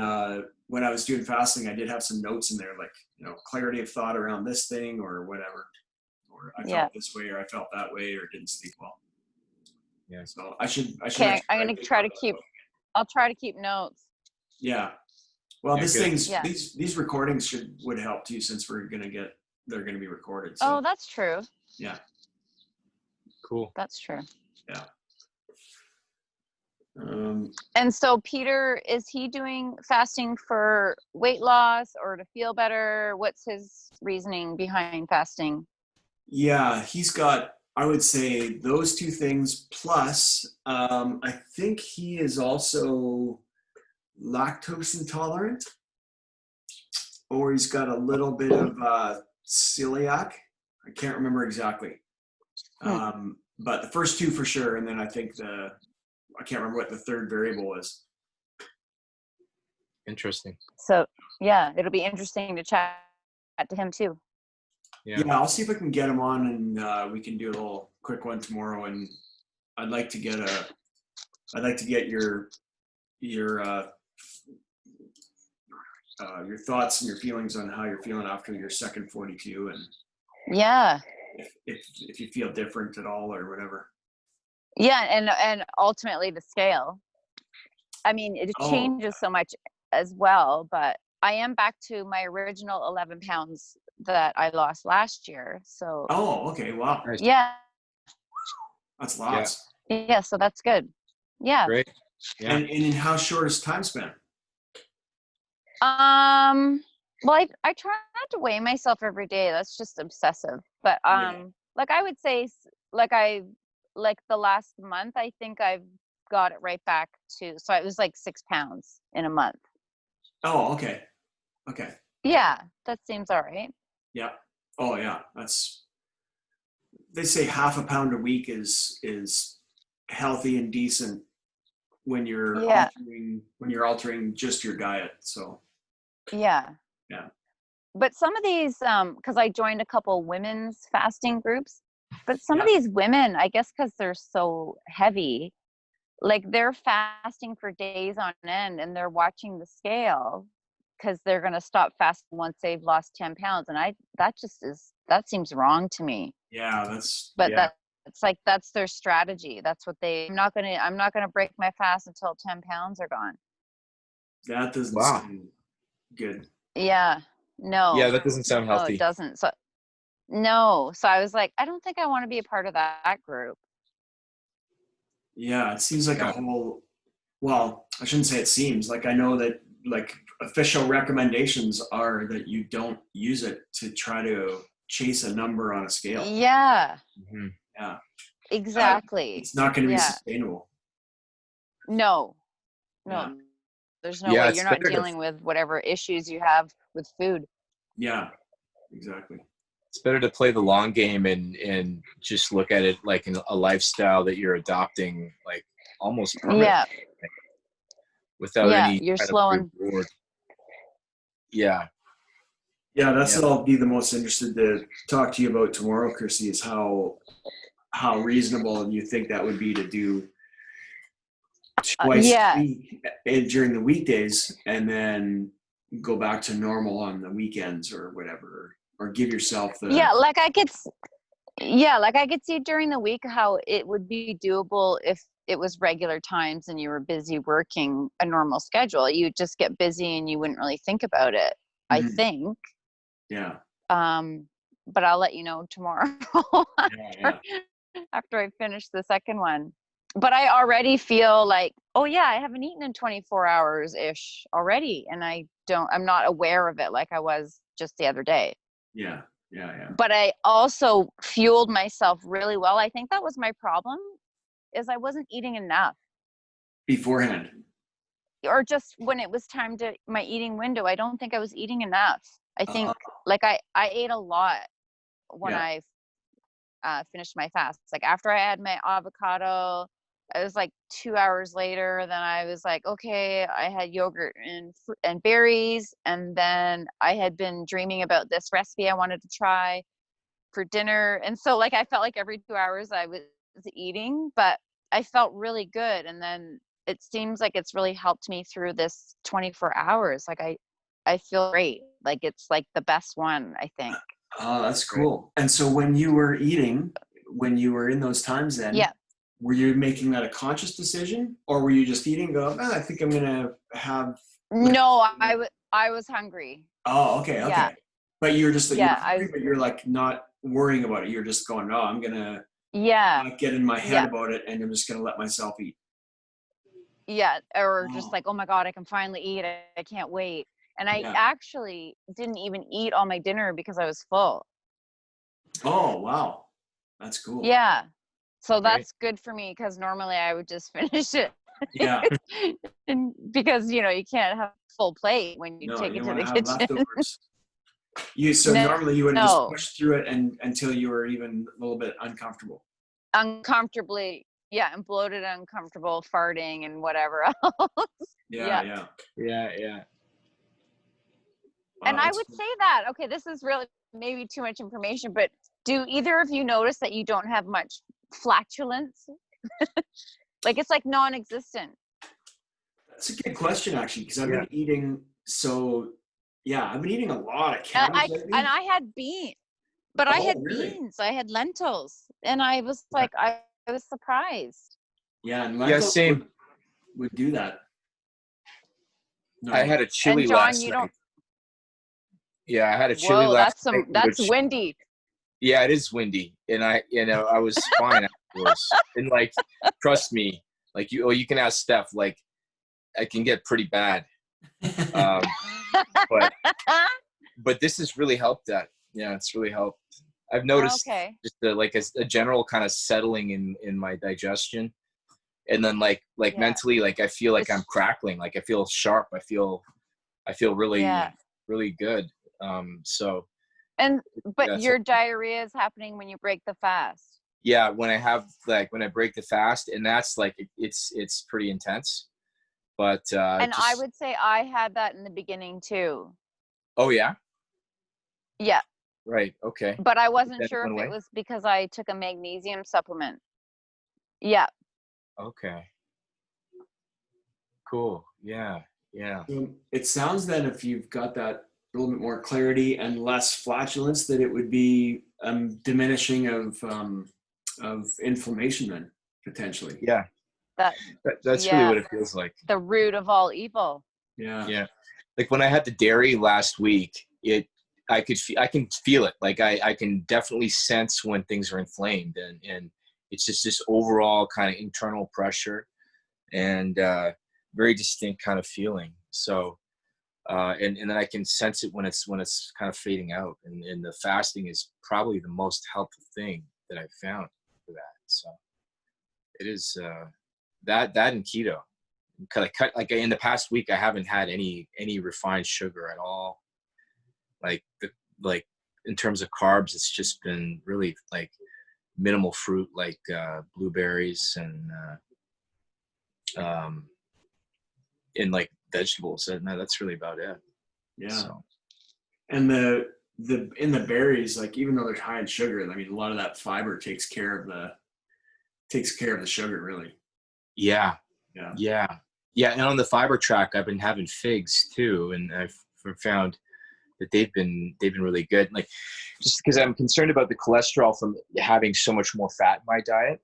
when I was doing fasting, I did have some notes in there, like, clarity of thought around this thing or whatever, or I felt this way or I felt that way or didn't sleep well. Yeah. So I should. Okay, I'm going to try to keep. I'll try to keep notes. Yeah. Well, Yeah, these recordings would help too, since they're going to be recorded. So. Oh, that's true. Yeah. Cool. That's true. Yeah. And so Peter, is he doing fasting for weight loss or to feel better? What's his reasoning behind fasting? Yeah, he's got, I would say, those two things. Plus, I think he is also lactose intolerant, or he's got a little bit of celiac. I can't remember exactly. But the first two for sure, and then I think I can't remember what the third variable was. Interesting. So yeah, it'll be interesting to chat to him too. Yeah, I'll see if I can get him on, and we can do a little quick one tomorrow. And I'd like to get your thoughts and your feelings on how you're feeling after your second 42, and Yeah. if you feel different at all or whatever. Yeah, and ultimately the scale. I mean, it changes so much as well, but I am back to my original 11 pounds that I lost last year. So. Oh, okay. Wow. Yeah. That's lots. Yeah, so that's good. Yeah. Great. Yeah. And in how short is time span? Well, I try not to weigh myself every day. That's just obsessive. But like I would say, like the last month, I think I've got it right back to. So it was like 6 pounds in a month. Oh, okay. Okay. Yeah, that seems all right. Yeah. Oh, yeah. They say half a pound a week is healthy and decent when you're altering just your diet. So. Yeah. Yeah. But some of these, because I joined a couple women's fasting groups, but some of these women, I guess because they're so heavy, like they're fasting for days on end and they're watching the scale because they're going to stop fasting once they've lost 10 pounds. And that seems wrong to me. Yeah, that's like, that's their strategy. That's what I'm not going to break my fast until 10 pounds are gone. That doesn't good. Yeah. No. Yeah, that doesn't sound No, healthy. it doesn't. So no. So I was like, I don't think I want to be a part of that group. Yeah, it seems like a Yeah. whole. Well, I shouldn't say it seems like I know that like official recommendations are that you don't use it to try to chase a number on a scale. Yeah. Mhm. Yeah, Exactly. it's not going to be Yeah. sustainable. No. Yeah, No. There's no Yeah, way. it's You're not better to dealing with whatever issues you have with food. yeah, exactly. play the long game and just look at it like a lifestyle that you're adopting, like almost permanently, Yeah. without Yeah. any You're kind of slowing. reward. Yeah. Yeah, that's Yeah. what I'll be the most interested to talk to you about tomorrow, Chrissy, is how reasonable you think that would be to do twice a Yeah. week during the weekdays and then go back to normal on the weekends or whatever, or give yourself the Yeah. Like I could see during the week how it would be doable if it was regular times and you were busy working a normal schedule. You'd just get busy and you wouldn't really think about it, I Mhm. think. Yeah, But I'll let you know tomorrow yeah. after I finish the second one. But I already feel like, oh yeah, I haven't eaten in 24 hours ish already. And I'm not aware of it like I was just the other day. Yeah. But I also fueled myself really well. I think that was my problem, is I wasn't eating enough. Beforehand. Or just when it was time to my eating window, I don't think I was eating enough. I think like I ate a lot when Yeah. I finished my fast. Like after I had my avocado, it was like 2 hours later. Then I was like, okay, I had yogurt and berries, and then I had been dreaming about this recipe I wanted to try for dinner. And so like I felt like every 2 hours I was eating, but I felt really good. And then it seems like it's really helped me through this 24 hours. Like I feel great. Like it's like the best one, I think. Oh, that's cool. And so when you were eating, when you were in those times then, Yeah. were you making that a conscious decision, or were you just eating go, I think I'm going to have like, No, I was hungry. oh, okay. Yeah. But you're just, you're Yeah, hungry, but you're like not worrying about it. You're just going, no, I'm going to yeah, not get in my head yeah, about it, and I'm just going to let myself eat. yeah. Or just Oh, like, oh my God, I can finally eat. I can't wait. And I yeah. actually didn't even eat all my dinner because I was full. Oh, wow. That's cool. Yeah. So Right. that's good for me because normally I would just finish it. Yeah. And because, you can't have full plate when you No, take you it don't to want the to have kitchen. leftovers. So No, normally you would have just no, pushed through it until you were even a little bit uncomfortable. uncomfortably. Yeah. And bloated, uncomfortable, farting and whatever else. Yeah, Yeah. yeah. Yeah. Wow, And I that's would cool. say that, okay, this is really maybe too much information, but do either of you notice that you don't have much flatulence? Like it's like non-existent. That's a good question, actually, because I've Yeah. been eating. So, yeah, I've been eating a lot of And cabbage lately. I had beans, but I Oh, had really? beans, I had lentils, and I was like, I was surprised. Yeah, and Yeah, lentils same. would do that. No. I had a chili And John, last you night. don't. Yeah, I had a chili Whoa, last night, that's which, windy. yeah, it is windy, and I was fine afterwards. And like, trust me, like you can ask Steph. Like, I can get pretty bad, but this has really helped. That, yeah, it's really helped. I've noticed Okay. just a general kind of settling in my digestion, and then like Yeah. mentally, like I feel like I'm It's- crackling, like I feel sharp. I feel really Yeah. really good. So But yeah, your diarrhea is happening when you break the fast. yeah, when I break the fast, and that's like it's pretty intense. But And I would say I had that in the beginning too. oh yeah, Yeah. right, okay. But I wasn't Then it sure went if it away. was because I took a magnesium supplement. Yeah. Okay, cool. Yeah. So it sounds then, if you've got that a little bit more clarity and less flatulence, that it would be diminishing of inflammation then, potentially. Yeah, That that's really yeah, what it feels like. the root of all evil. Yeah. Yeah. like when I had the dairy last week, I can feel it. Like I can definitely sense when things are inflamed, and it's just this overall kind of internal pressure and very distinct kind of feeling. So, and then I can sense it when it's kind of fading out, and the fasting is probably the most helpful thing that I've found for that. So it is that and keto. Like in the past week, I haven't had any refined sugar at all. Like in terms of carbs, it's just been really like minimal fruit, like blueberries and like vegetables. And that's really about it. Yeah. So. And the in the berries, like even though they're high in sugar, I mean a lot of that fiber takes care of the sugar, really. Yeah. Yeah. Yeah. Yeah. And on the fiber track, I've been having figs too, and I've found that they've been really good. Like, just because I'm concerned about the cholesterol from having so much more fat in my diet,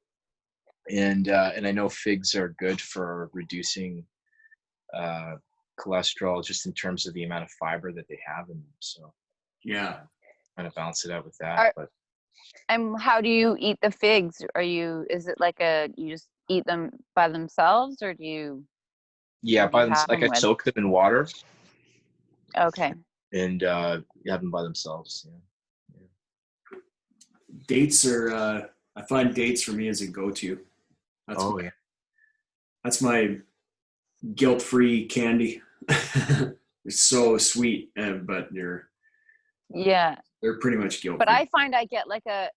and I know figs are good for reducing cholesterol just in terms of the amount of fiber that they have in them. So Yeah. kind of balance it out with that. But And how do you eat the figs? Is it like you just eat them by themselves, or do you? Yeah, like I soak them in water. Okay. And you have them by themselves. Yeah. Dates are I find dates for me is a go-to. That's my guilt-free candy. It's so sweet, but they're pretty much guilt-free. But I find I get like a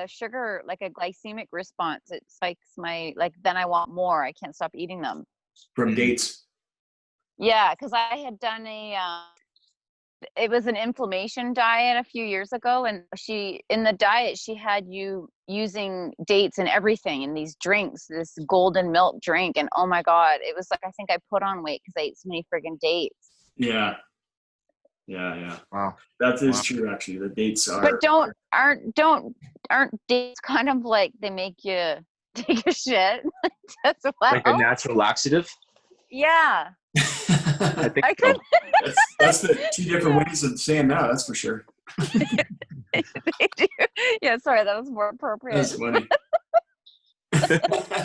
sugar, like a glycemic response. It spikes then I want more. I can't stop eating them. From dates. Yeah, because I had done it was an inflammation diet a few years ago, and in the diet she had you using dates and everything in these drinks, this golden milk drink, and oh my god, it was like I think I put on weight because I ate so many friggin' dates. Yeah. Wow. That is true, actually. The dates are. But aren't dates kind of like they make you take a shit as well? Like a natural laxative? Yeah. I think that's the two different ways of saying that. That's for sure. They do. Yeah, sorry, that was more appropriate. That's funny.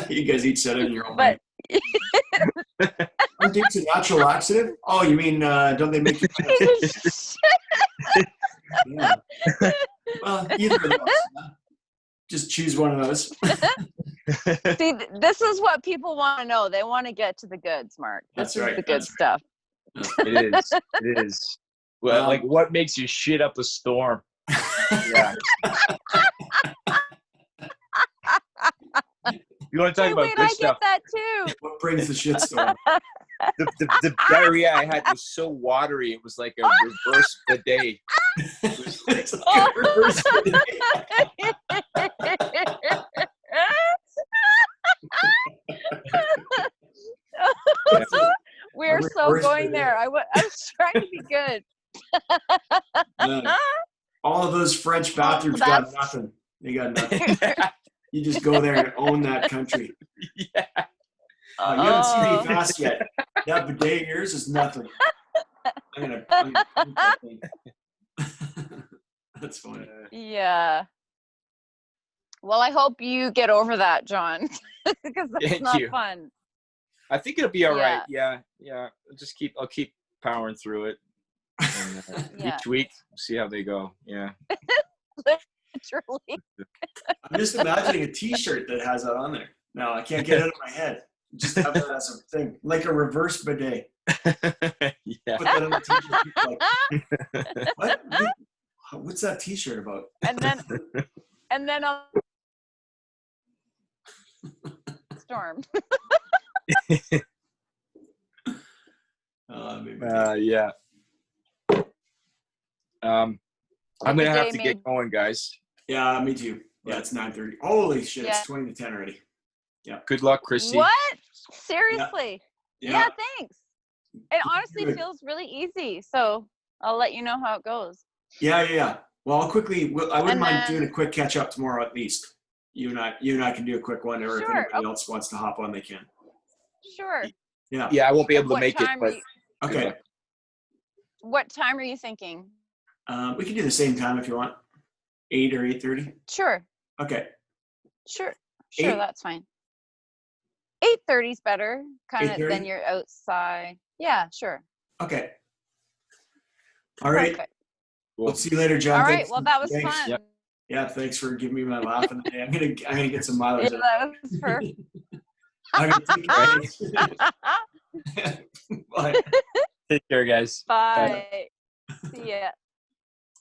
You guys each said it in your own way. Aren't dates a natural laxative? Oh, you mean don't they make you? Yeah. Well, either of those. Just choose one of those. See, this is what people want to know. They want to get to the goods, Mark. This is the good stuff. It is. It is. Well, like what makes you shit up a storm? Yeah. You want to talk about good stuff? I get that too. What brings the shit storm? The diarrhea I had was so watery. It was like a reverse bidet. It was like a reverse We're so going there. I was trying to be good. All of those French bathrooms got nothing. They got nothing. You just go there and own that country. Yeah. You haven't seen me fast yet. That bidet of yours is nothing. I'm gonna That's funny. Yeah. Well, I hope you get over that, John, because that's not fun. I think it'll be all right. Yeah. I'll keep powering through it. And, each week, see how they go. Yeah. Literally. I'm just imagining a T-shirt that has that on there. No, I can't get it out of my head. Just have that as a thing, like a reverse bidet. Yeah. Put that on a T-shirt. Like, what? What's that T-shirt about? And then a storm. Yeah. I'm gonna have to get going, guys. Yeah, me too. Yeah, it's 9:30. Holy shit, it's 20 to 10 already. Yeah. Good luck, Chrissy. What? Seriously? Yeah, thanks. It honestly Good. feels really easy. So I'll let you know how it goes. Yeah. Well, I wouldn't mind doing a quick catch up tomorrow at least. You and I can do a quick one, or if anybody else wants to hop on, they can. Sure. Yeah. Yeah, I won't be able to make it, but okay. What time are you thinking? We can do the same time if you want. 8 or 8:30. Sure. Okay. Sure. 8? That's fine. 8:30 is better. Kind of 8:30? then you're outside. Yeah, sure. Okay. All right. Perfect. We'll see you later, John. All right. Thanks. Well, that was Thanks. fun. Yep. Yeah, thanks for giving me my laugh of the day. I'm gonna get some mileage. Yeah, that was perfect. I'm gonna take care. Bye. Take care, guys. Bye. See ya.